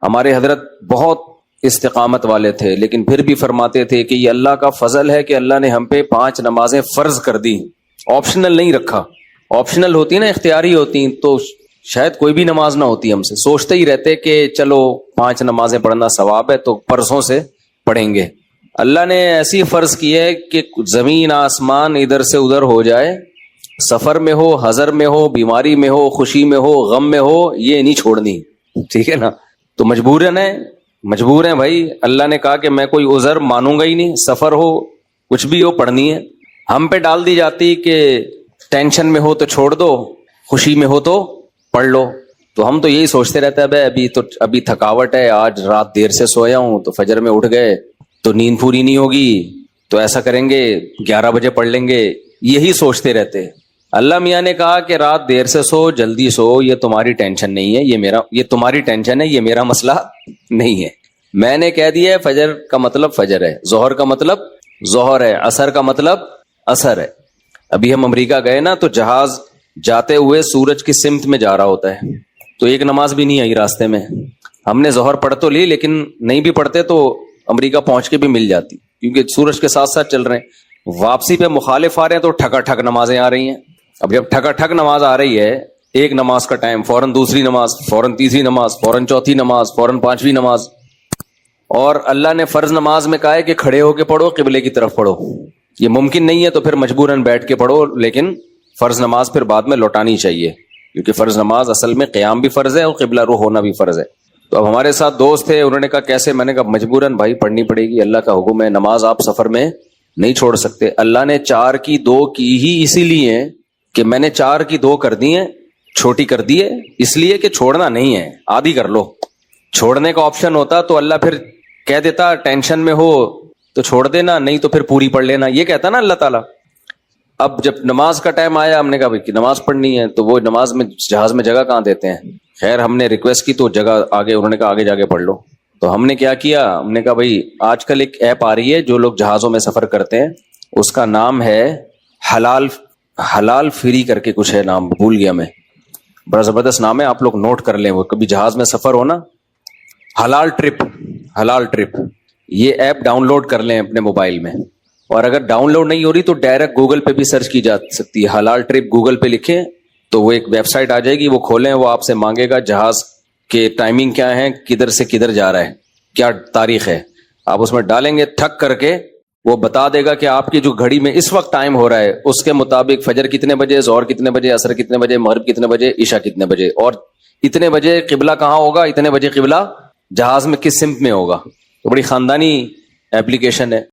ہمارے حضرت بہت استقامت والے تھے، لیکن پھر بھی فرماتے تھے کہ یہ اللہ کا فضل ہے کہ اللہ نے ہم پہ 5 نمازیں فرض کر دی، آپشنل نہیں رکھا۔ آپشنل ہوتی نا، اختیاری ہوتی تو شاید کوئی بھی نماز نہ ہوتی ہم سے، سوچتے ہی رہتے کہ چلو 5 نمازیں پڑھنا ثواب ہے تو پرسوں سے پڑھیں گے۔ اللہ نے ایسی فرض کی ہے کہ زمین آسمان ادھر سے ادھر ہو جائے، سفر میں ہو، حضر میں ہو، بیماری میں ہو، خوشی میں ہو، غم میں ہو، یہ نہیں چھوڑنی، ٹھیک ہے نا؟ تو مجبور ہیں بھائی۔ اللہ نے کہا کہ میں کوئی عذر مانوں گا ہی نہیں، سفر ہو کچھ بھی ہو پڑھنی ہے۔ ہم پہ ڈال دی جاتی کہ ٹینشن میں ہو تو چھوڑ دو، خوشی میں ہو تو پڑھ لو۔ تو ہم تو یہی سوچتے رہتے ہیں بھائی ابھی تھکاوٹ ہے، آج رات دیر سے سویا ہوں تو فجر میں اٹھ گئے تو نیند پوری نہیں ہوگی، تو ایسا کریں گے 11 بجے پڑھ لیں گے، یہی سوچتے رہتے۔ اللہ میاں نے کہا کہ رات دیر سے سو، جلدی سو، یہ تمہاری ٹینشن نہیں ہے، یہ تمہاری ٹینشن ہے، یہ میرا مسئلہ نہیں ہے۔ میں نے کہہ دیا ہے فجر کا مطلب فجر ہے، ظہر کا مطلب ظہر ہے، عصر کا مطلب عصر ہے۔ ابھی ہم امریکہ گئے نا تو جہاز جاتے ہوئے سورج کی سمت میں جا رہا ہوتا ہے، تو ایک نماز بھی نہیں آئی راستے میں۔ ہم نے ظہر پڑھ تو لی، لیکن نہیں بھی پڑھتے تو امریکہ پہنچ کے بھی مل جاتی، کیونکہ سورج کے ساتھ ساتھ چل رہے ہیں۔ واپسی پہ مخالف آ رہے ہیں تو ٹھکا ٹھک نمازیں آ رہی ہیں۔ اب جب ٹھکا ٹھک نماز آ رہی ہے، ایک نماز کا ٹائم، فوراً دوسری نماز، فوراً تیسری نماز، فوراً چوتھی نماز، فوراً 5ویں نماز۔ اور اللہ نے فرض نماز میں کہا ہے کہ کھڑے ہو کے پڑھو، قبلے کی طرف پڑھو۔ یہ ممکن نہیں ہے تو پھر مجبوراً بیٹھ کے پڑھو، لیکن فرض نماز پھر بعد میں لوٹانی چاہیے، کیونکہ فرض نماز اصل میں قیام بھی فرض ہے اور قبلہ رو ہونا بھی فرض ہے۔ تو اب ہمارے ساتھ دوست تھے، انہوں نے کہا کیسے؟ میں نے کہا مجبوراً بھائی پڑھنی پڑے گی، اللہ کا حکم ہے، نماز آپ سفر میں نہیں چھوڑ سکتے۔ اللہ نے 4 کی 2 کی ہی اسی لیے کہ میں نے 4 کی 2 کر دی ہیں، چھوٹی کر دی ہے، اس لیے کہ چھوڑنا نہیں ہے، آدھی کر لو۔ چھوڑنے کا آپشن ہوتا تو اللہ پھر کہہ دیتا ٹینشن میں ہو تو چھوڑ دینا، نہیں تو پھر پوری پڑھ لینا، یہ کہتا نا اللہ تعالیٰ۔ اب جب نماز کا ٹائم آیا، ہم نے کہا بھائی نماز پڑھنی ہے، تو وہ نماز میں جہاز میں جگہ کہاں دیتے ہیں؟ خیر ہم نے ریکویسٹ کی تو جگہ آگے، انہوں نے کہا آگے جا کے پڑھ لو۔ تو ہم نے کیا کیا، ہم نے کہا بھائی آج کل ایک ایپ آ رہی ہے جو لوگ جہازوں میں سفر کرتے ہیں، اس کا نام ہے حلال فری کر کے کچھ ہے، نام بھول گیا میں، بڑا زبردست نام ہے، آپ لوگ نوٹ کر لیں، وہ کبھی جہاز میں سفر ہو نا، حلال ٹرپ، یہ ایپ ڈاؤن لوڈ کر لیں اپنے موبائل میں۔ اور اگر ڈاؤن لوڈ نہیں ہو رہی تو ڈائریکٹ گوگل پہ بھی سرچ کی جا سکتی ہے، حلال ٹرپ گوگل پہ لکھیں تو وہ ایک ویب سائٹ آ جائے گی، وہ کھولیں، وہ آپ سے مانگے گا جہاز کے ٹائمنگ کیا ہے، کدھر سے کدھر جا رہا ہے، کیا تاریخ ہے، آپ اس میں ڈالیں گے، ٹھک کر کے وہ بتا دے گا کہ آپ کی جو گھڑی میں اس وقت ٹائم ہو رہا ہے اس کے مطابق فجر کتنے بجے، ظہر کتنے بجے، عصر کتنے بجے، مغرب کتنے بجے، عشاء کتنے بجے، اور اتنے بجے قبلہ کہاں ہوگا، اتنے بجے قبلہ جہاز میں کس سمت میں ہوگا۔ تو بڑی خاندانی ایپلیکیشن ہے۔